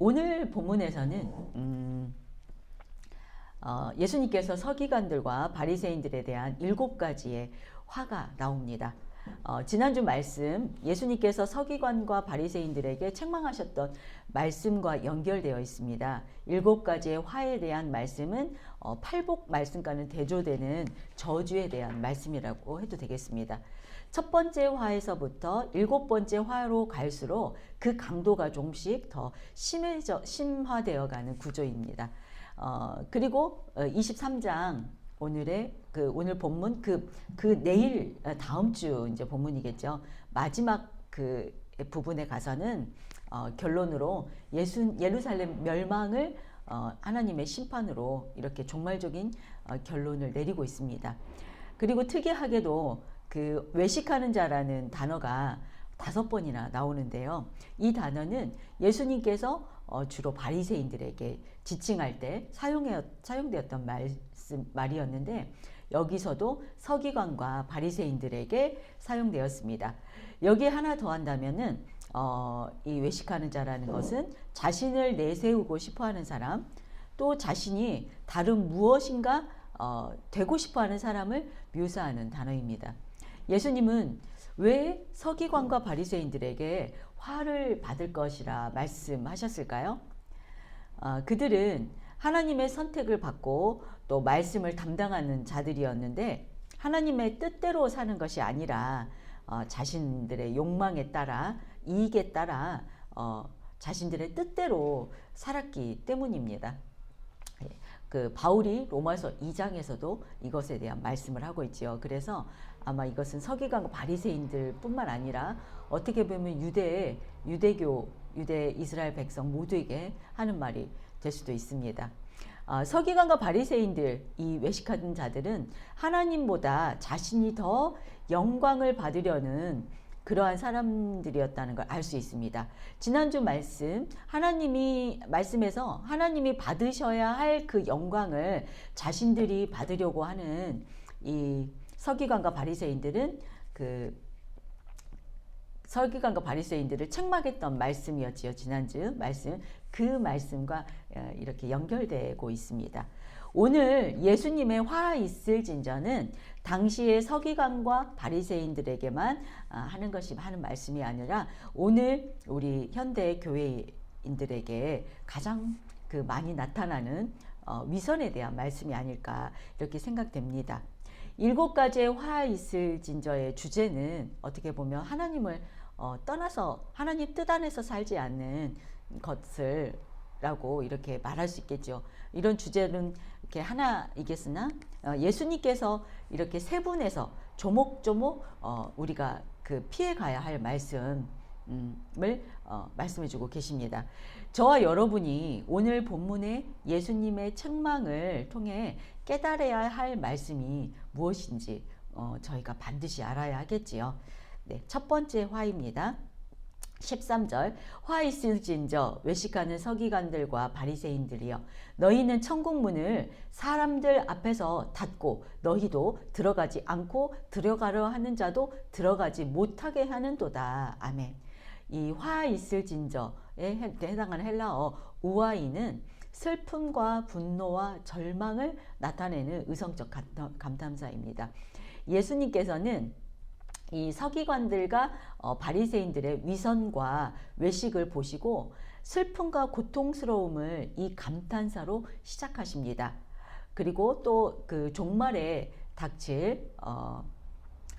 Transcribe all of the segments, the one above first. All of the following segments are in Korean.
오늘 본문에서는 예수님께서 서기관들과 바리새인들에 대한 7가지의 화가 나옵니다. 지난주 말씀 예수님께서 서기관과 바리새인들에게 책망하셨던 말씀과 연결되어 있습니다. 7가지의 화에 대한 말씀은 팔복 말씀과는 대조되는 저주에 대한 말씀이라고 해도 되겠습니다. 첫 번째 화에서부터 7번째 화로 갈수록 그 강도가 조금씩 더 심화되어 가는 구조입니다. 그리고 23장 오늘 본문 내일 다음 주 이제 본문이겠죠. 마지막 그 부분에 가서는 결론으로 예루살렘 멸망을 하나님의 심판으로 이렇게 종말적인 결론을 내리고 있습니다. 그리고 특이하게도 그 외식하는 자라는 단어가 5번이나 나오는데요. 이 단어는 예수님께서 주로 바리새인들에게 지칭할 때 사용되었던 말이었는데 여기서도 서기관과 바리새인들에게 사용되었습니다. 여기에 하나 더 한다면은 이 외식하는 자라는 것은 자신을 내세우고 싶어하는 사람, 또 자신이 다른 무엇인가 되고 싶어하는 사람을 묘사하는 단어입니다. 예수님은 왜 서기관과 바리새인들에게 화를 받을 것이라 말씀하셨을까요? 그들은 하나님의 선택을 받고 또 말씀을 담당하는 자들이었는데 하나님의 뜻대로 사는 것이 아니라 자신들의 욕망에 따라 이익에 따라 자신들의 뜻대로 살았기 때문입니다. 그 바울이 로마서 2장에서도 이것에 대한 말씀을 하고 있지요. 그래서 아마 이것은 서기관과 바리새인들 뿐만 아니라 어떻게 보면 유대 이스라엘 백성 모두에게 하는 말이 될 수도 있습니다. 서기관과 바리새인들, 이 외식하는 자들은 하나님보다 자신이 더 영광을 받으려는 그러한 사람들이었다는 걸 알 수 있습니다. 지난주 말씀에서 하나님이 받으셔야 할 그 영광을 자신들이 받으려고 하는 이 서기관과 바리새인들은 서기관과 바리새인들을 책망했던 말씀이었지요. 지난주 말씀, 그 말씀과 이렇게 연결되고 있습니다. 오늘 예수님의 화 있을 진저는 당시의 서기관과 바리새인들에게만 하는 말씀이 아니라 오늘 우리 현대 교회인들에게 가장 많이 나타나는 위선에 대한 말씀이 아닐까 이렇게 생각됩니다. 7가지의 화 있을 진저의 주제는 어떻게 보면 하나님을 떠나서 하나님 뜻 안에서 살지 않는 것을 라고 이렇게 말할 수 있겠죠. 이런 주제는 이렇게 하나이겠으나 예수님께서 이렇게 세 분에서 조목조목 우리가 피해 가야 할 말씀을 말씀해 주고 계십니다. 저와 여러분이 오늘 본문의 예수님의 책망을 통해 깨달아야 할 말씀이 무엇인지 저희가 반드시 알아야 하겠지요. 네, 첫 번째 화입니다. 13절 화 있을진저 외식하는 서기관들과 바리새인들이여 너희는 천국 문을 사람들 앞에서 닫고 너희도 들어가지 않고 들어가려 하는 자도 들어가지 못하게 하는도다. 아멘. 이 화 있을진저에 해당하는 헬라어 우아이는 슬픔과 분노와 절망을 나타내는 의성적 감탄사입니다. 예수님께서는 이 서기관들과 바리새인들의 위선과 외식을 보시고 슬픔과 고통스러움을 이 감탄사로 시작하십니다. 그리고 또 그 종말에 닥칠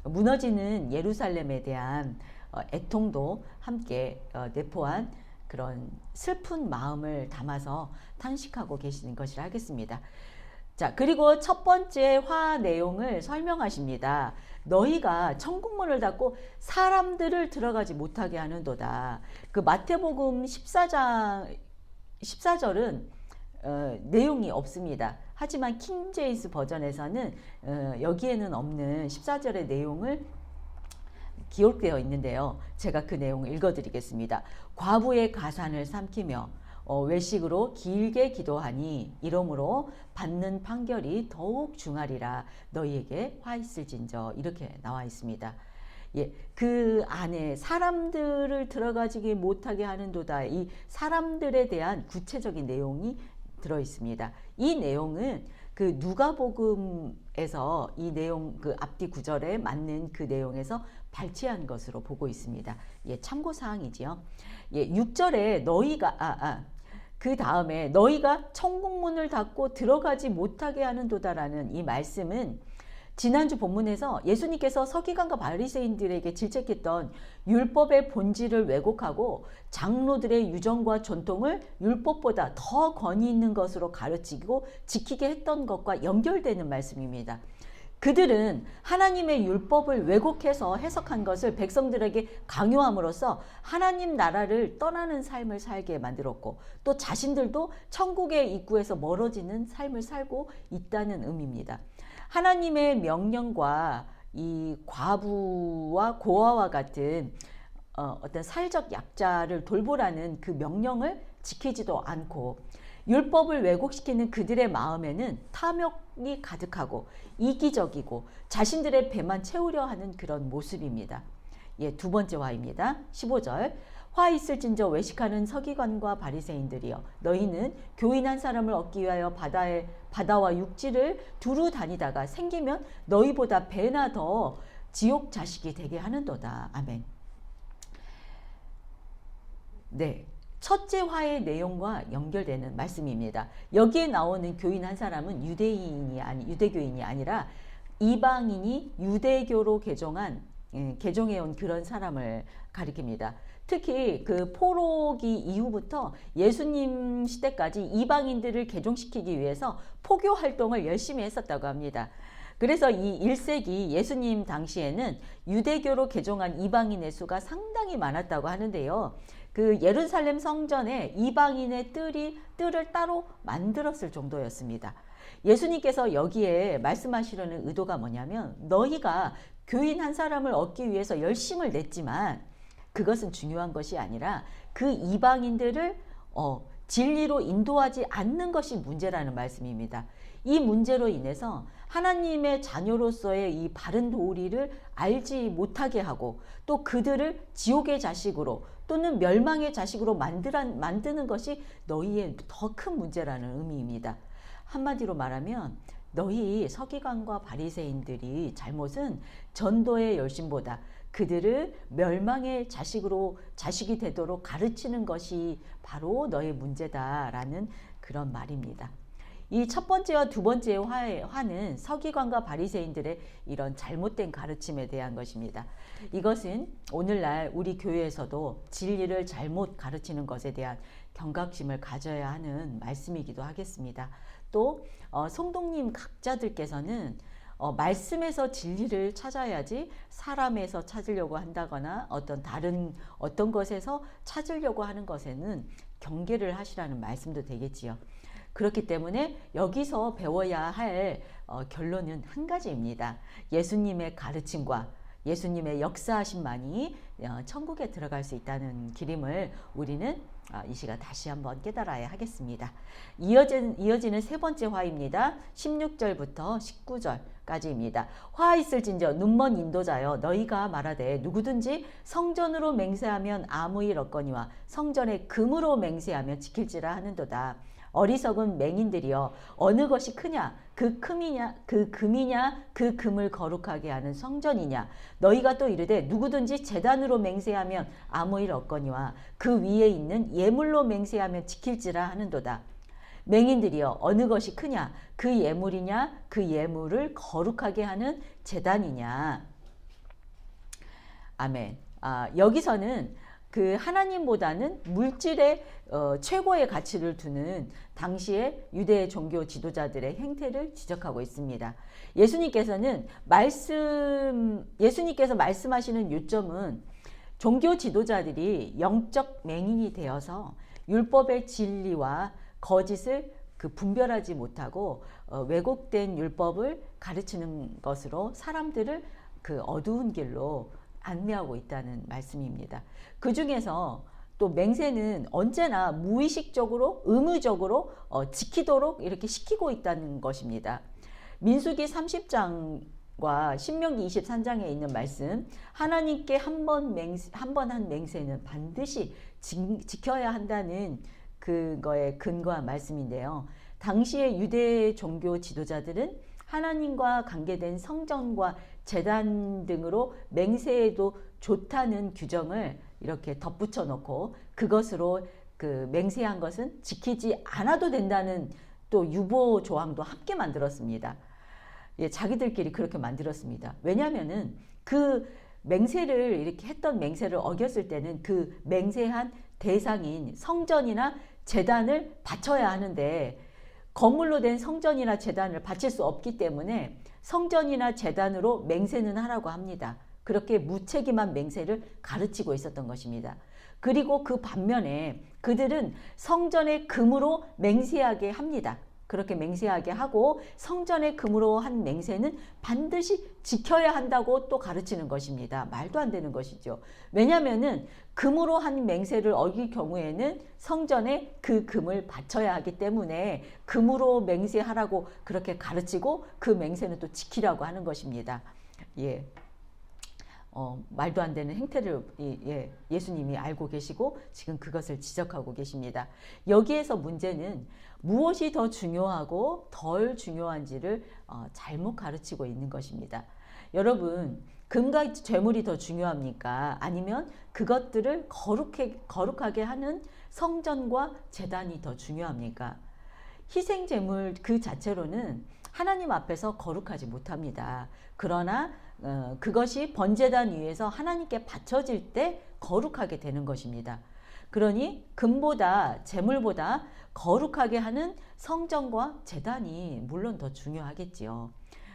무너지는 예루살렘에 대한 애통도 함께 내포한 그런 슬픈 마음을 담아서 탄식하고 계시는 것이라 하겠습니다. 자, 그리고 첫 번째 화 내용을 설명하십니다. 너희가 천국문을 닫고 사람들을 들어가지 못하게 하는도다. 그 마태복음 14절은 내용이 없습니다. 하지만 킹제임스 버전에서는 여기에는 없는 14절의 내용을 기록되어 있는데요. 제가 그 내용을 읽어드리겠습니다. 과부의 가산을 삼키며 외식으로 길게 기도하니 이러므로 받는 판결이 더욱 중하리라. 너희에게 화 있을진저. 이렇게 나와 있습니다. 예, 그 안에 사람들을 들어가지 못하게 하는도다. 이 사람들에 대한 구체적인 내용이 들어 있습니다. 이 내용은 그 누가복음에서 이 내용 그 앞뒤 구절에 맞는 그 내용에서 발췌한 것으로 보고 있습니다. 예, 참고 사항이지요. 예, 6절에 너희가 그 다음에 너희가 천국문을 닫고 들어가지 못하게 하는도다라는 이 말씀은 지난주 본문에서 예수님께서 서기관과 바리새인들에게 질책했던 율법의 본질을 왜곡하고 장로들의 유정과 전통을 율법보다 더 권위 있는 것으로 가르치고 지키게 했던 것과 연결되는 말씀입니다. 그들은 하나님의 율법을 왜곡해서 해석한 것을 백성들에게 강요함으로써 하나님 나라를 떠나는 삶을 살게 만들었고 또 자신들도 천국의 입구에서 멀어지는 삶을 살고 있다는 의미입니다. 하나님의 명령과 이 과부와 고아와 같은 어떤 사회적 약자를 돌보라는 그 명령을 지키지도 않고 율법을 왜곡시키는 그들의 마음에는 탐욕이 가득하고 이기적이고 자신들의 배만 채우려 하는 그런 모습입니다. 예, 두 번째 화입니다. 15절. 화 있을진저 외식하는 서기관과 바리새인들이여 너희는 교인 한 사람을 얻기 위하여 바다와 육지를 두루 다니다가 생기면 너희보다 배나 더 지옥 자식이 되게 하는도다. 아멘. 네. 첫째 화의 내용과 연결되는 말씀입니다. 여기에 나오는 교인 한 사람은 유대교인이 아니라 이방인이 유대교로 개종해온 그런 사람을 가리킵니다. 특히 그 포로기 이후부터 예수님 시대까지 이방인들을 개종시키기 위해서 포교 활동을 열심히 했었다고 합니다. 그래서 이 1세기 예수님 당시에는 유대교로 개종한 이방인의 수가 상당히 많았다고 하는데요. 그 예루살렘 성전에 이방인의 뜰을 따로 만들었을 정도였습니다. 예수님께서 여기에 말씀하시려는 의도가 뭐냐면 너희가 교인 한 사람을 얻기 위해서 열심을 냈지만 그것은 중요한 것이 아니라 그 이방인들을 진리로 인도하지 않는 것이 문제라는 말씀입니다. 이 문제로 인해서 하나님의 자녀로서의 이 바른 도리를 알지 못하게 하고 또 그들을 지옥의 자식으로 또는 멸망의 자식으로 만드는 것이 너희의 더 큰 문제라는 의미입니다. 한마디로 말하면 너희 서기관과 바리새인들이 잘못은 전도의 열심보다 그들을 멸망의 자식이 되도록 가르치는 것이 바로 너의 문제다라는 그런 말입니다. 이 첫 번째와 두 번째의 화는 서기관과 바리새인들의 이런 잘못된 가르침에 대한 것입니다. 이것은 오늘날 우리 교회에서도 진리를 잘못 가르치는 것에 대한 경각심을 가져야 하는 말씀이기도 하겠습니다. 또 성도님 각자들께서는 말씀에서 진리를 찾아야지 사람에서 찾으려고 한다거나 어떤 것에서 찾으려고 하는 것에는 경계를 하시라는 말씀도 되겠지요. 그렇기 때문에 여기서 배워야 할 결론은 한 가지입니다. 예수님의 가르침과 예수님의 역사하심만이 천국에 들어갈 수 있다는 길임을 우리는 이 시간 다시 한번 깨달아야 하겠습니다. 이어지는 세 번째 화입니다. 16절부터 19절까지입니다. 화 있을진저 눈먼 인도자여 너희가 말하되 누구든지 성전으로 맹세하면 아무 일 없거니와 성전에 금으로 맹세하면 지킬지라 하는도다. 어리석은 맹인들이여 어느 것이 크냐 그 금이냐 그 금을 거룩하게 하는 성전이냐 너희가 또 이르되 누구든지 제단으로 맹세하면 아무 일 없거니와 그 위에 있는 예물로 맹세하면 지킬지라 하는도다. 맹인들이여 어느 것이 크냐 그 예물이냐 그 예물을 거룩하게 하는 제단이냐. 아멘. 여기서는 그 하나님보다는 물질에 최고의 가치를 두는 당시의 유대 종교 지도자들의 행태를 지적하고 있습니다. 예수님께서 말씀하시는 요점은 종교 지도자들이 영적 맹인이 되어서 율법의 진리와 거짓을 분별하지 못하고 왜곡된 율법을 가르치는 것으로 사람들을 그 어두운 길로 안내하고 있다는 말씀입니다. 그 중에서 또 맹세는 언제나 무의식적으로 지키도록 이렇게 시키고 있다는 것입니다. 민수기 30장 과 신명기 23장에 있는 말씀, 하나님께 한 번 한 맹세는 반드시 지켜야 한다는 그거에 근거한 말씀인데요. 당시의 유대 종교 지도자들은 하나님과 관계된 성전과 제단 등으로 맹세해도 좋다는 규정을 이렇게 덧붙여 놓고 그것으로 그 맹세한 것은 지키지 않아도 된다는 또 유보 조항도 함께 만들었습니다. 예, 자기들끼리 그렇게 만들었습니다. 왜냐하면은 그 맹세를 이렇게 했던 맹세를 어겼을 때는 그 맹세한 대상인 성전이나 제단을 바쳐야 하는데 건물로 된 성전이나 제단을 바칠 수 없기 때문에 성전이나 제단으로 맹세는 하라고 합니다. 그렇게 무책임한 맹세를 가르치고 있었던 것입니다. 그리고 그 반면에 그들은 성전의 금으로 맹세하게 합니다. 그렇게 맹세하게 하고 성전의 금으로 한 맹세는 반드시 지켜야 한다고 또 가르치는 것입니다. 말도 안 되는 것이죠. 왜냐하면은 금으로 한 맹세를 어길 경우에는 성전에 그 금을 바쳐야 하기 때문에 금으로 맹세하라고 그렇게 가르치고 그 맹세는 또 지키라고 하는 것입니다. 예. 말도 안 되는 행태를 예수님이 알고 계시고 지금 그것을 지적하고 계십니다. 여기에서 문제는 무엇이 더 중요하고 덜 중요한지를 잘못 가르치고 있는 것입니다. 여러분, 금과 재물이 더 중요합니까? 아니면 그것들을 거룩하게 하는 성전과 제단이 더 중요합니까? 희생 제물 그 자체로는 하나님 앞에서 거룩하지 못합니다. 그러나 그것이 번제단 위에서 하나님께 바쳐질 때 거룩하게 되는 것입니다. 그러니 금보다 재물보다 거룩하게 하는 성전과 제단이 물론 더 중요하겠지요.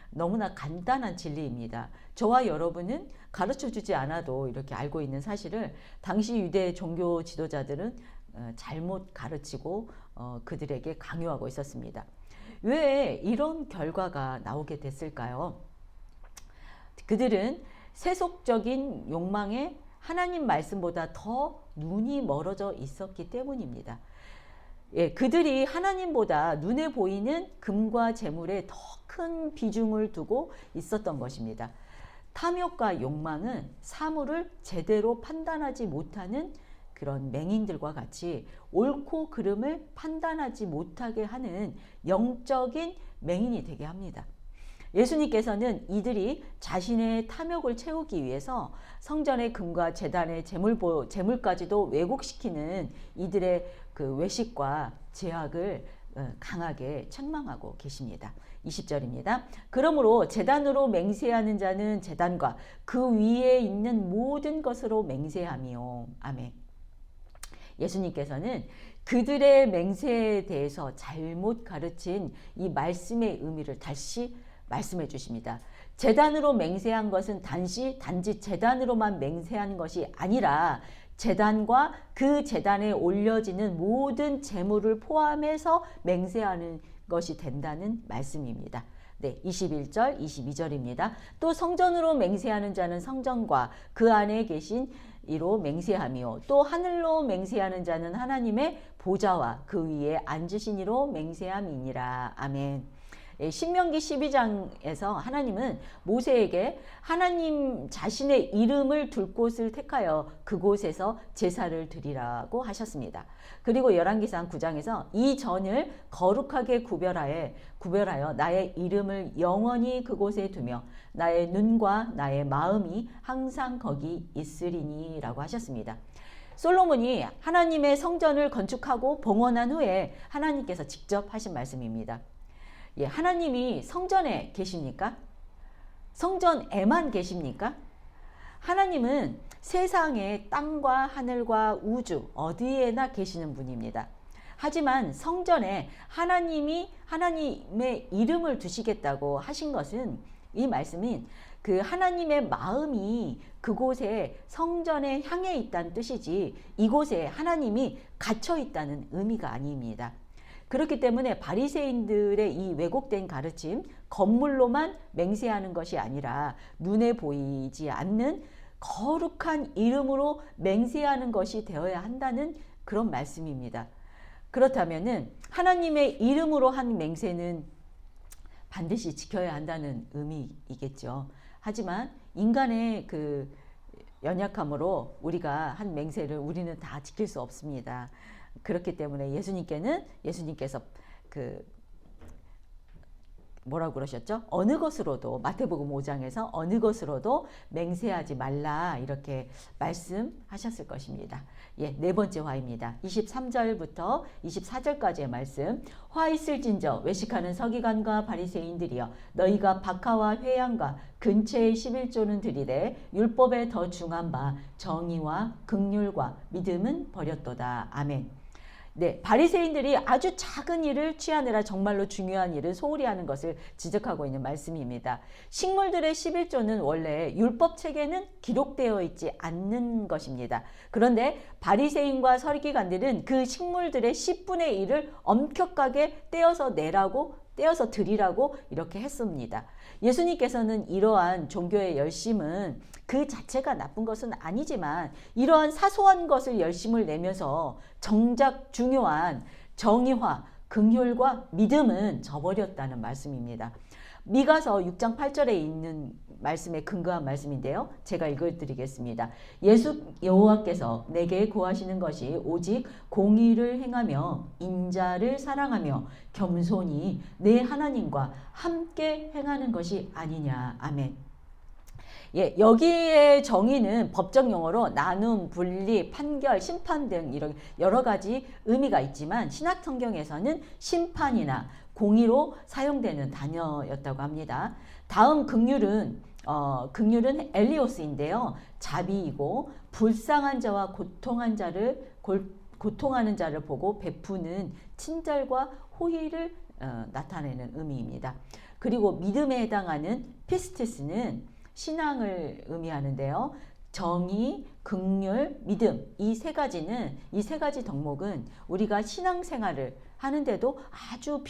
너무나 간단한 진리입니다. 저와 여러분은 가르쳐주지 않아도 이렇게 알고 있는 사실을 당시 유대 종교 지도자들은 잘못 가르치고 그들에게 강요하고 있었습니다. 왜 이런 결과가 나오게 됐을까요? 그들은 세속적인 욕망에 하나님 말씀보다 더 눈이 멀어져 있었기 때문입니다. 예, 그들이 하나님보다 눈에 보이는 금과 재물에 더 큰 비중을 두고 있었던 것입니다. 탐욕과 욕망은 사물을 제대로 판단하지 못하는 그런 맹인들과 같이 옳고 그름을 판단하지 못하게 하는 영적인 맹인이 되게 합니다. 예수님께서는 이들이 자신의 탐욕을 채우기 위해서 성전의 금과 제단의 재물까지도 왜곡시키는 이들의 그 외식과 제약을 강하게 책망하고 계십니다. 20절입니다. 그러므로 제단으로 맹세하는 자는 제단과 그 위에 있는 모든 것으로 맹세하며. 아멘. 예수님께서는 그들의 맹세에 대해서 잘못 가르친 이 말씀의 의미를 다시 말씀해 주십니다. 제단으로 맹세한 것은 단지 제단으로만 맹세한 것이 아니라 제단과 그 제단에 올려지는 모든 제물을 포함해서 맹세하는 것이 된다는 말씀입니다. 네, 21절, 22절입니다. 또 성전으로 맹세하는 자는 성전과 그 안에 계신 이로 맹세하며 또 하늘로 맹세하는 자는 하나님의 보좌와 그 위에 앉으신 이로 맹세함이니라. 아멘. 신명기 12장에서 하나님은 모세에게 하나님 자신의 이름을 둘 곳을 택하여 그곳에서 제사를 드리라고 하셨습니다. 그리고 열왕기상 9장에서 이 전을 거룩하게 구별하여 나의 이름을 영원히 그곳에 두며 나의 눈과 나의 마음이 항상 거기 있으리니 라고 하셨습니다. 솔로몬이 하나님의 성전을 건축하고 봉헌한 후에 하나님께서 직접 하신 말씀입니다. 예, 하나님이 성전에 계십니까? 성전에만 계십니까? 하나님은 세상에 땅과 하늘과 우주 어디에나 계시는 분입니다. 하지만 성전에 하나님의 이름을 두시겠다고 하신 것은 이 말씀인 그 하나님의 마음이 그곳에 성전에 향해 있다는 뜻이지 이곳에 하나님이 갇혀 있다는 의미가 아닙니다. 그렇기 때문에 바리새인들의 이 왜곡된 가르침, 건물로만 맹세하는 것이 아니라 눈에 보이지 않는 거룩한 이름으로 맹세하는 것이 되어야 한다는 그런 말씀입니다. 그렇다면은 하나님의 이름으로 한 맹세는 반드시 지켜야 한다는 의미이겠죠. 하지만 인간의 그 연약함으로 우리가 한 맹세를 우리는 다 지킬 수 없습니다. 그렇기 때문에 예수님께서 그 뭐라고 그러셨죠? 어느 것으로도 마태복음 5장에서 어느 것으로도 맹세하지 말라 이렇게 말씀하셨을 것입니다. 예, 네 번째 화입니다. 23절부터 24절까지의 말씀. 화 있을진저 외식하는 서기관과 바리새인들이여 너희가 박하와 회양과 근처의 11조는 들이되 율법에 더 중한 바 정의와 긍휼과 믿음은 버렸도다. 아멘. 네, 바리새인들이 아주 작은 일을 취하느라 정말로 중요한 일을 소홀히 하는 것을 지적하고 있는 말씀입니다. 식물들의 11조는 원래 율법 책에는 기록되어 있지 않는 것입니다. 그런데 바리새인과 서기관들은 그 식물들의 10분의 1을 엄격하게 떼어서 드리라고 이렇게 했습니다. 예수님께서는 이러한 종교의 열심은 그 자체가 나쁜 것은 아니지만 이러한 사소한 것을 열심을 내면서 정작 중요한 정의와 긍휼과 믿음은 저버렸다는 말씀입니다. 미가서 6장 8절에 있는 말씀에 근거한 말씀인데요. 제가 읽어드리겠습니다. 예수 여호와께서 내게 구하시는 것이 오직 공의를 행하며 인자를 사랑하며 겸손히 내 하나님과 함께 행하는 것이 아니냐. 아멘. 예, 여기에 정의는 법적 용어로 나눔, 분리, 판결, 심판 등 이런 여러 가지 의미가 있지만 신약 성경에서는 심판이나 공의로 사용되는 단어였다고 합니다. 다음 긍휼은 엘리오스인데요. 자비이고 불쌍한 자와 고통하는 자를 보고 베푸는 친절과 호의를 나타내는 의미입니다. 그리고 믿음에 해당하는 피스티스는 신앙을 의미하는데요. 정의, 긍휼, 믿음 이 세 가지 덕목은 우리가 신앙생활을 하는데도 아주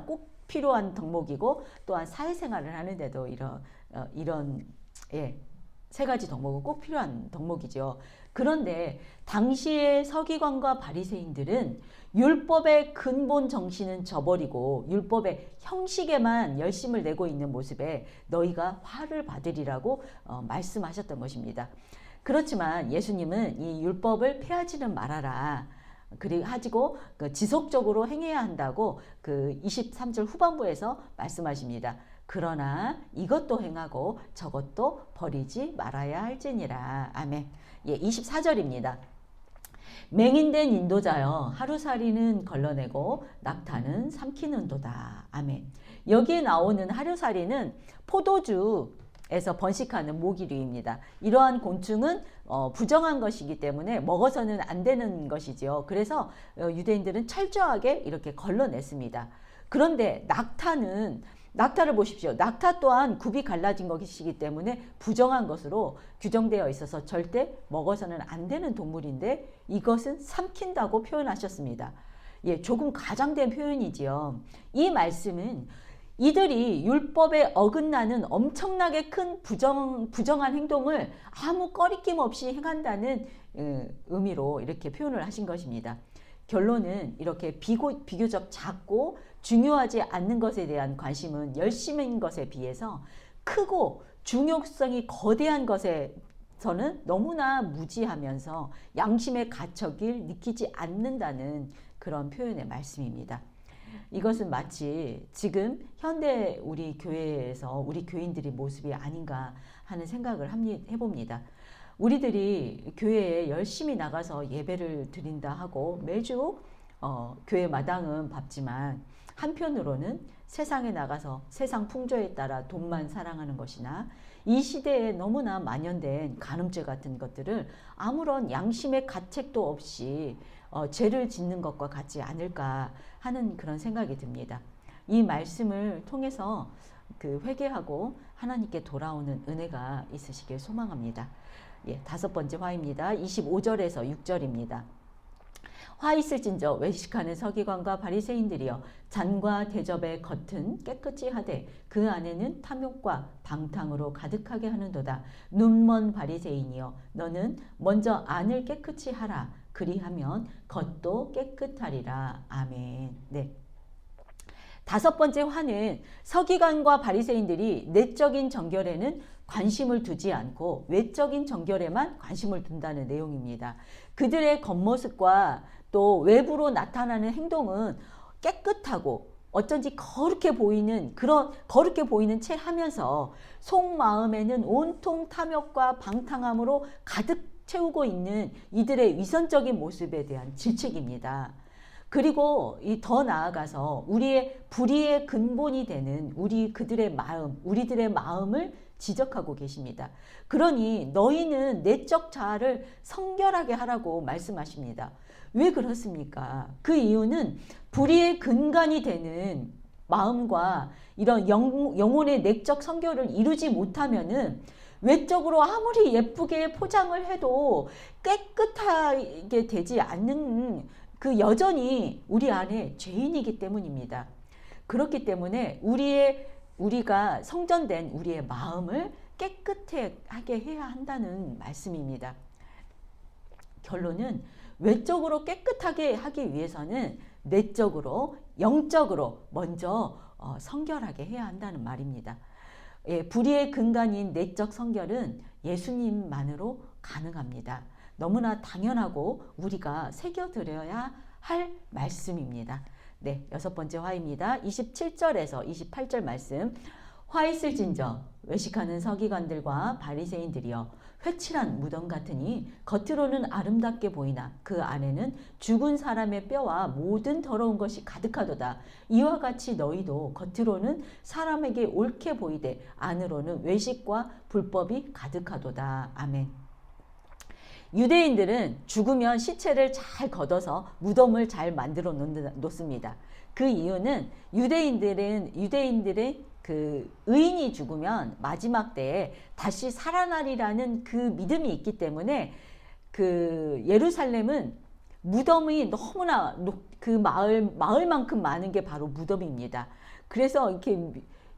꼭 필요한 덕목이고 또한 사회생활을 하는데도 이런 세 가지 덕목은 꼭 필요한 덕목이죠. 그런데 당시의 서기관과 바리새인들은 율법의 근본 정신은 저버리고 율법의 형식에만 열심을 내고 있는 모습에 너희가 화를 받으리라고 말씀하셨던 것입니다. 그렇지만 예수님은 이 율법을 폐하지는 말아라. 그리고 지속적으로 행해야 한다고 그 23절 후반부에서 말씀하십니다. 그러나 이것도 행하고 저것도 버리지 말아야 할지니라. 아멘. 예, 24절입니다. 맹인된 인도자여 하루살이는 걸러내고 낙타는 삼키는도다. 아멘. 여기에 나오는 하루살이는 포도주에서 번식하는 모기류입니다. 이러한 곤충은 부정한 것이기 때문에 먹어서는 안 되는 것이죠. 그래서 유대인들은 철저하게 이렇게 걸러냈습니다. 그런데 낙타를 보십시오. 낙타 또한 굽이 갈라진 것이기 때문에 부정한 것으로 규정되어 있어서 절대 먹어서는 안 되는 동물인데 이것은 삼킨다고 표현하셨습니다. 예, 조금 과장된 표현이지요. 이 말씀은 이들이 율법에 어긋나는 엄청나게 큰 부정한 행동을 아무 꺼리낌 없이 행한다는 의미로 이렇게 표현을 하신 것입니다. 결론은 이렇게 비교적 작고 중요하지 않는 것에 대한 관심은 열심인 것에 비해서 크고 중요성이 거대한 것에서는 너무나 무지하면서 양심의 가책을 느끼지 않는다는 그런 표현의 말씀입니다. 이것은 마치 지금 현대 우리 교회에서 우리 교인들의 모습이 아닌가 하는 생각을 해봅니다. 우리들이 교회에 열심히 나가서 예배를 드린다 하고 매주 교회 마당은 밟지만 한편으로는 세상에 나가서 세상 풍조에 따라 돈만 사랑하는 것이나 이 시대에 너무나 만연된 간음죄 같은 것들을 아무런 양심의 가책도 없이 죄를 짓는 것과 같지 않을까 하는 그런 생각이 듭니다. 이 말씀을 통해서 회개하고 하나님께 돌아오는 은혜가 있으시길 소망합니다. 예, 다섯 번째 화입니다. 25절에서 6절입니다. 화 있을진저 외식하는 서기관과 바리새인들이여 잔과 대접의 겉은 깨끗이 하되 그 안에는 탐욕과 방탕으로 가득하게 하는도다. 눈먼 바리새인이여 너는 먼저 안을 깨끗이 하라. 그리하면 겉도 깨끗하리라. 아멘. 네. 다섯 번째 화는 서기관과 바리새인들이 내적인 정결에는 관심을 두지 않고 외적인 정결에만 관심을 둔다는 내용입니다. 그들의 겉모습과 또 외부로 나타나는 행동은 깨끗하고 어쩐지 거룩해 보이는 채 하면서 속마음에는 온통 탐욕과 방탕함으로 가득 채우고 있는 이들의 위선적인 모습에 대한 질책입니다. 그리고 더 나아가서 우리의 불의의 근본이 되는 우리들의 마음을 지적하고 계십니다. 그러니 너희는 내적 자아를 성결하게 하라고 말씀하십니다. 왜 그렇습니까? 그 이유는 불의의 근간이 되는 마음과 이런 영혼의 내적 성결을 이루지 못하면은 외적으로 아무리 예쁘게 포장을 해도 깨끗하게 되지 않는 그 여전히 우리 안에 죄인이기 때문입니다. 그렇기 때문에 우리가 성전된 우리의 마음을 깨끗하게 해야 한다는 말씀입니다. 결론은 외적으로 깨끗하게 하기 위해서는 내적으로 영적으로 먼저 성결하게 해야 한다는 말입니다. 불의의 근간인 내적 성결은 예수님만으로 가능합니다. 너무나 당연하고 우리가 새겨들여야 할 말씀입니다. 네, 여섯 번째 화입니다. 27절에서 28절 말씀. 화 있을진저 외식하는 서기관들과 바리새인들이여 회칠한 무덤 같으니 겉으로는 아름답게 보이나 그 안에는 죽은 사람의 뼈와 모든 더러운 것이 가득하도다. 이와 같이 너희도 겉으로는 사람에게 옳게 보이되 안으로는 외식과 불법이 가득하도다. 아멘. 유대인들은 죽으면 시체를 잘 걷어서 무덤을 잘 만들어 놓습니다. 그 이유는 유대인들의 그 의인이 죽으면 마지막 때에 다시 살아나리라는 그 믿음이 있기 때문에 그 예루살렘은 무덤이 너무나 그 마을만큼 많은 게 바로 무덤입니다. 그래서 이렇게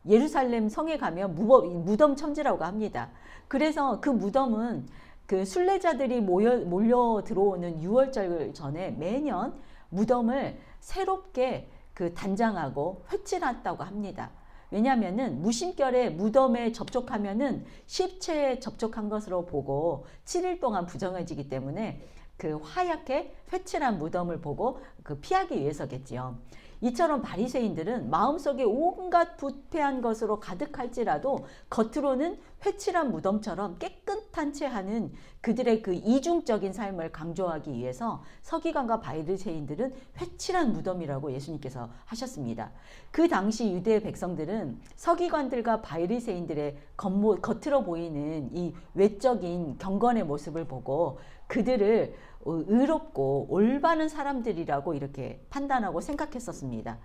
예루살렘 성에 가면 무덤 천지라고 합니다. 그래서 그 무덤은 그 순례자들이 몰려 들어오는 6월절 전에 매년 무덤을 새롭게 그 단장하고 회칠했다고 합니다. 왜냐하면은 무심결에 무덤에 접촉하면은 시체에 접촉한 것으로 보고 7일 동안 부정해지기 때문에 그 하얗게 회칠한 무덤을 보고 그 피하기 위해서겠지요. 이처럼 바리새인들은 마음속에 온갖 부패한 것으로 가득할지라도 겉으로는 회칠한 무덤처럼 깨끗한 채 하는 그들의 그 이중적인 삶을 강조하기 위해서 서기관과 바리새인들은 회칠한 무덤이라고 예수님께서 하셨습니다. 그 당시 유대 백성들은 서기관들과 바리새인들의 겉으로 보이는 이 외적인 경건의 모습을 보고 그들을 의롭고 올바른 사람들이라고 이렇게 판단하고 생각했었습니다.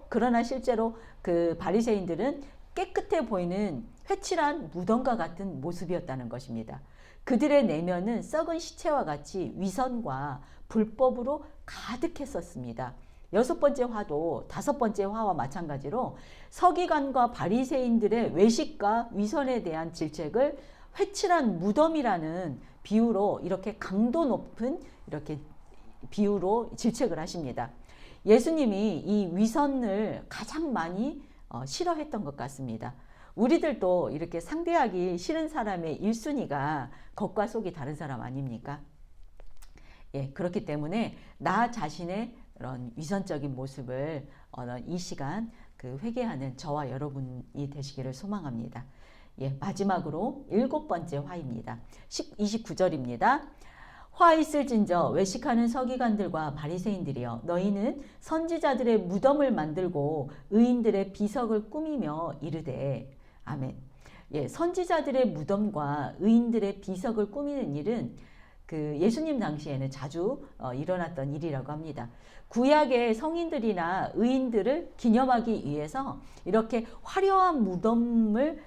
그러나 실제로 그 바리새인들은 깨끗해 보이는 회칠한 무덤과 같은 모습이었다는 것입니다. 그들의 내면은 썩은 시체와 같이 위선과 불법으로 가득했었습니다. 여섯 번째 화도 다섯 번째 화와 마찬가지로 서기관과 바리새인들의 외식과 위선에 대한 질책을 회칠한 무덤이라는 비유로 이렇게 강도 높은 이렇게 비유로 질책을 하십니다. 예수님이 이 위선을 가장 많이 싫어했던 것 같습니다. 우리들도 이렇게 상대하기 싫은 사람의 1순위가 겉과 속이 다른 사람 아닙니까? 예, 그렇기 때문에 나 자신의 그런 위선적인 모습을 이 시간 그 회개하는 저와 여러분이 되시기를 소망합니다. 예, 마지막으로 일곱 번째 화입니다. 29절입니다. 화 있을진저 외식하는 서기관들과 바리새인들이여 너희는 선지자들의 무덤을 만들고 의인들의 비석을 꾸미며 이르되 아멘. 예, 선지자들의 무덤과 의인들의 비석을 꾸미는 일은 그 예수님 당시에는 자주 일어났던 일이라고 합니다. 구약의 성인들이나 의인들을 기념하기 위해서 이렇게 화려한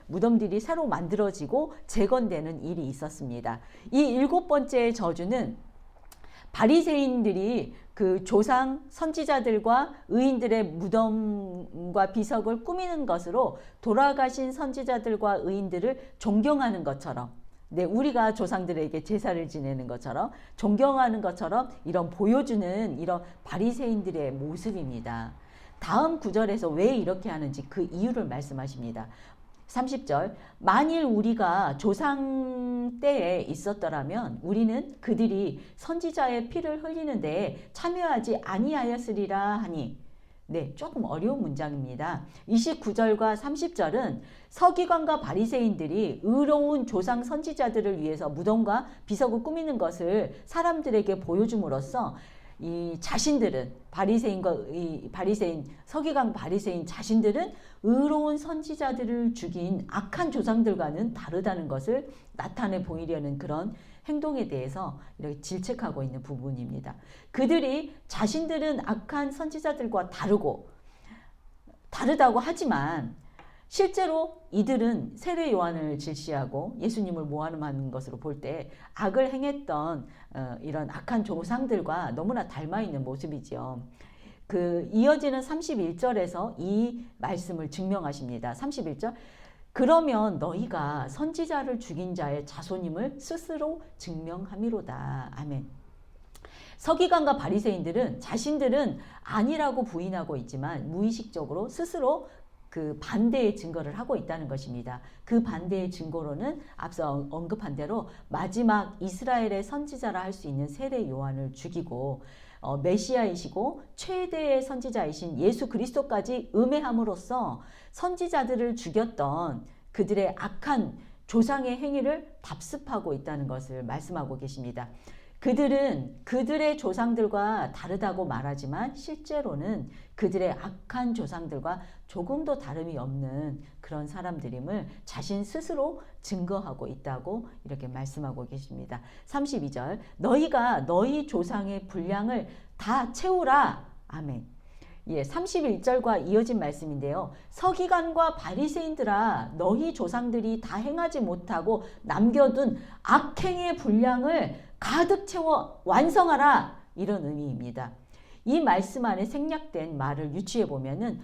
무덤들이 새로 만들어지고 재건되는 일이 있었습니다. 이 일곱 번째 저주는 바리새인들이 그 조상 선지자들과 의인들의 무덤과 비석을 꾸미는 것으로 돌아가신 선지자들과 의인들을 존경하는 것처럼 우리가 조상들에게 제사를 지내는 것처럼 존경하는 것처럼 이런 보여주는 이런 바리새인들의 모습입니다. 다음 구절에서 왜 이렇게 하는지 그 이유를 말씀하십니다. 30절, 만일 우리가 조상 때에 있었더라면 우리는 그들이 선지자의 피를 흘리는 데에 참여하지 아니하였으리라 하니. 네, 조금 어려운 문장입니다. 29절과 30절은 서기관과 바리새인들이 의로운 조상 선지자들을 위해서 무덤과 비석을 꾸미는 것을 사람들에게 보여줌으로써 이 자신들은 바리새인 서기관 바리새인 자신들은 의로운 선지자들을 죽인 악한 조상들과는 다르다는 것을 나타내 보이려는 그런 행동에 대해서 이렇게 질책하고 있는 부분입니다. 그들이 자신들은 악한 선지자들과 다르다고 하지만 실제로 이들은 세례 요한을 질시하고 예수님을 모함하는 것으로 볼 때 악을 행했던 이런 악한 조상들과 너무나 닮아 있는 모습이죠. 그 이어지는 31절에서 이 말씀을 증명하십니다. 31절, 그러면 너희가 선지자를 죽인 자의 자손임을 스스로 증명함이로다. 아멘. 서기관과 바리새인들은 자신들은 아니라고 부인하고 있지만 무의식적으로 스스로 그 반대의 증거를 하고 있다는 것입니다. 그 반대의 증거로는 앞서 언급한 대로 마지막 이스라엘의 선지자라 할 수 있는 세례 요한을 죽이고 메시아이시고 최대의 선지자이신 예수 그리스도까지 음해함으로써 선지자들을 죽였던 그들의 악한 조상의 행위를 답습하고 있다는 것을 말씀하고 계십니다. 그들은 그들의 조상들과 다르다고 말하지만 실제로는 그들의 악한 조상들과 조금도 다름이 없는 그런 사람들임을 자신 스스로 증거하고 있다고 이렇게 말씀하고 계십니다. 32절, 너희가 너희 조상의 분량을 다 채우라. 아멘. 예, 31절과 이어진 말씀인데요. 서기관과 바리새인들아, 너희 조상들이 다 행하지 못하고 남겨둔 악행의 분량을 가득 채워 완성하라. 이런 의미입니다. 이 말씀 안에 생략된 말을 유추해 보면은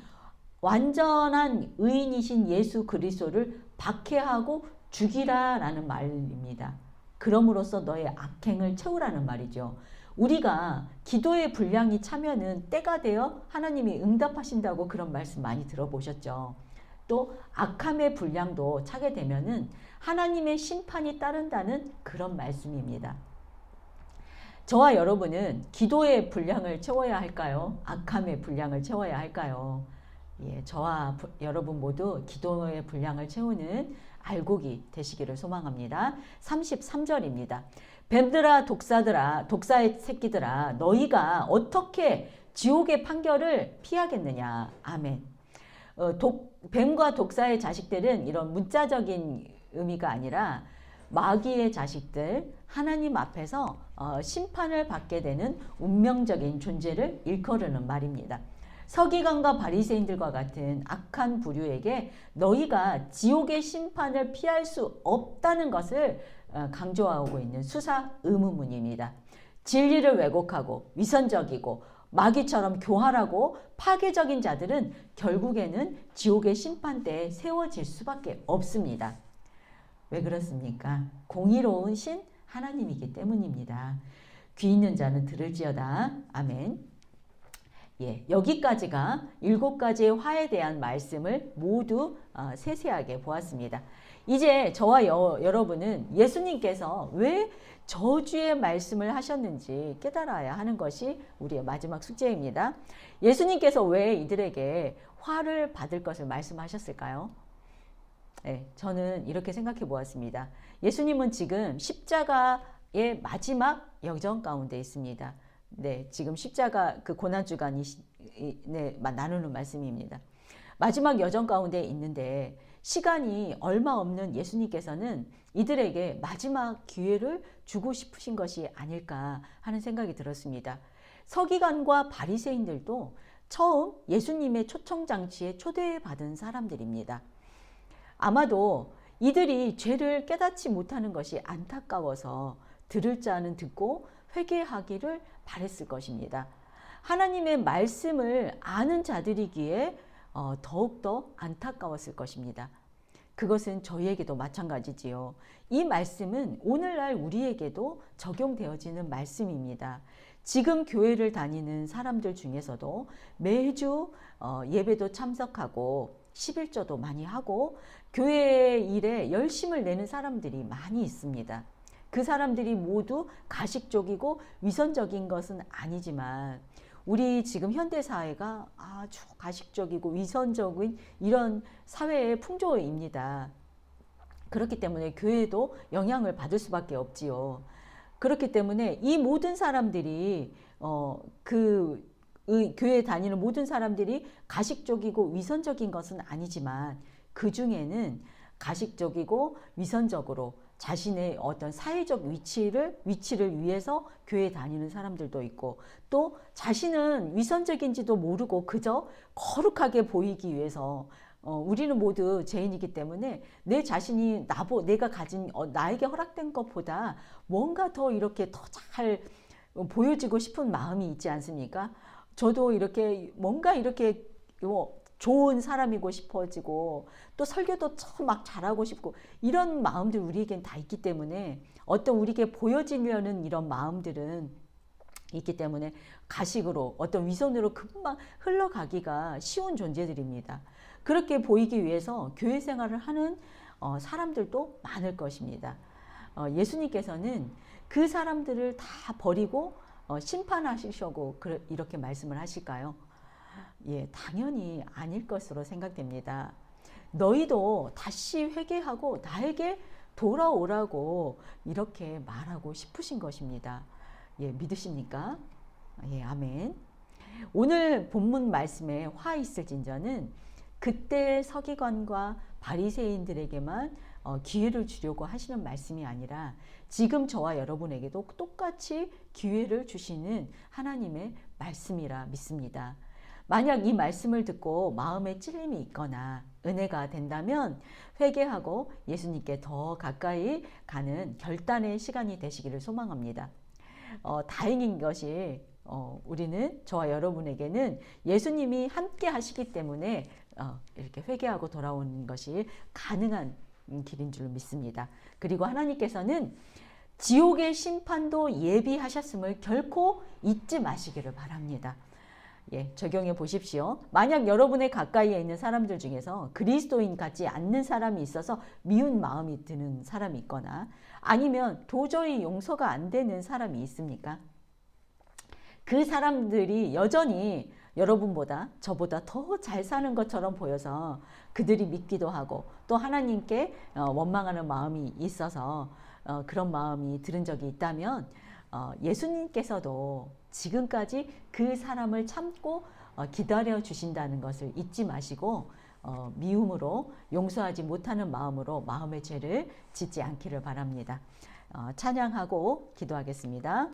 완전한 의인이신 예수 그리스도를 박해하고 죽이라라는 말입니다. 그럼으로써 너의 악행을 채우라는 말이죠. 우리가 기도의 분량이 차면은 때가 되어 하나님이 응답하신다고 그런 말씀 많이 들어보셨죠. 또 악함의 분량도 차게 되면은 하나님의 심판이 따른다는 그런 말씀입니다. 저와 여러분은 기도의 분량을 채워야 할까요? 악함의 분량을 채워야 할까요? 예, 저와 여러분 모두 기도의 분량을 채우는 알곡이 되시기를 소망합니다. 33절입니다. 뱀들아, 독사의 새끼들아, 너희가 어떻게 지옥의 판결을 피하겠느냐. 아멘. 뱀과 독사의 자식들은 이런 문자적인 의미가 아니라 마귀의 자식들, 하나님 앞에서 심판을 받게 되는 운명적인 존재를 일컬으는 말입니다. 서기관과 바리새인들과 같은 악한 부류에게 너희가 지옥의 심판을 피할 수 없다는 것을 강조하고 있는 수사 의문문입니다. 진리를 왜곡하고 위선적이고 마귀처럼 교활하고 파괴적인 자들은 결국에는 지옥의 심판대에 세워질 수밖에 없습니다. 왜 그렇습니까? 공의로운 신 하나님이기 때문입니다. 귀 있는 자는 들을지어다. 아멘. 예, 여기까지가 7가지의 화에 대한 말씀을 모두 세세하게 보았습니다. 이제 저와 여러분은 예수님께서 왜 저주의 말씀을 하셨는지 깨달아야 하는 것이 우리의 마지막 숙제입니다. 예수님께서 왜 이들에게 화를 받을 것을 말씀하셨을까요? 네, 저는 이렇게 생각해 보았습니다. 예수님은 지금 십자가의 마지막 여정 가운데 있습니다. 네, 지금 십자가 그 고난주간이 나누는 말씀입니다. 마지막 여정 가운데 있는데 시간이 얼마 없는 예수님께서는 이들에게 마지막 기회를 주고 싶으신 것이 아닐까 하는 생각이 들었습니다. 서기관과 바리새인들도 처음 예수님의 초청장치에 초대받은 사람들입니다. 아마도 이들이 죄를 깨닫지 못하는 것이 안타까워서 들을 자는 듣고 회개하기를 바랬을 것입니다. 하나님의 말씀을 아는 자들이기에 더욱더 안타까웠을 것입니다. 그것은 저희에게도 마찬가지지요. 이 말씀은 오늘날 우리에게도 적용되어지는 말씀입니다. 지금 교회를 다니는 사람들 중에서도 매주 예배도 참석하고 11조도 많이 하고 교회 일에 열심을 내는 사람들이 많이 있습니다. 그 사람들이 모두 가식적이고 위선적인 것은 아니지만 우리 지금 현대 사회가 아주 가식적이고 위선적인 이런 사회의 풍조입니다. 그렇기 때문에 교회도 영향을 받을 수밖에 없지요. 그렇기 때문에 이 모든 사람들이 교회에 다니는 모든 사람들이 가식적이고 위선적인 것은 아니지만 그 중에는 가식적이고 위선적으로 자신의 어떤 사회적 위치를 위해서 교회에 다니는 사람들도 있고 또 자신은 위선적인지도 모르고 그저 거룩하게 보이기 위해서 우리는 모두 죄인이기 때문에 내 자신이 내가 가진 나에게 허락된 것보다 뭔가 더 이렇게 더 잘 보여지고 싶은 마음이 있지 않습니까? 저도 이렇게 뭔가 이렇게 좋은 사람이고 싶어지고 또 설교도 막 잘하고 싶고 이런 마음들 우리에겐 다 있기 때문에 어떤 우리에게 보여지려는 이런 마음들은 있기 때문에 가식으로 어떤 위선으로 금방 흘러가기가 쉬운 존재들입니다. 그렇게 보이기 위해서 교회 생활을 하는 사람들도 많을 것입니다. 예수님께서는 그 사람들을 다 버리고 심판하시려고 이렇게 말씀을 하실까요? 예, 당연히 아닐 것으로 생각됩니다. 너희도 다시 회개하고 나에게 돌아오라고 이렇게 말하고 싶으신 것입니다. 예, 믿으십니까? 예, 아멘. 오늘 본문 말씀에 화 있을진저는 그때 서기관과 바리새인들에게만 기회를 주려고 하시는 말씀이 아니라 지금 저와 여러분에게도 똑같이 기회를 주시는 하나님의 말씀이라 믿습니다. 만약 이 말씀을 듣고 마음에 찔림이 있거나 은혜가 된다면 회개하고 예수님께 더 가까이 가는 결단의 시간이 되시기를 소망합니다. 다행인 것이 우리는 저와 여러분에게는 예수님이 함께 하시기 때문에 이렇게 회개하고 돌아오는 것이 가능한 길인 줄 믿습니다. 그리고 하나님께서는 지옥의 심판도 예비하셨음을 결코 잊지 마시기를 바랍니다. 예, 적용해 보십시오. 만약 여러분의 가까이에 있는 사람들 중에서 그리스도인 같지 않는 사람이 있어서 미운 마음이 드는 사람이 있거나 아니면 도저히 용서가 안 되는 사람이 있습니까? 그 사람들이 여전히 여러분보다 저보다 더 잘 사는 것처럼 보여서 그들이 믿기도 하고 또 하나님께 원망하는 마음이 있어서 그런 마음이 들은 적이 있다면 예수님께서도 지금까지 그 사람을 참고 기다려 주신다는 것을 잊지 마시고 미움으로 용서하지 못하는 마음으로 마음의 죄를 짓지 않기를 바랍니다. 찬양하고 기도하겠습니다.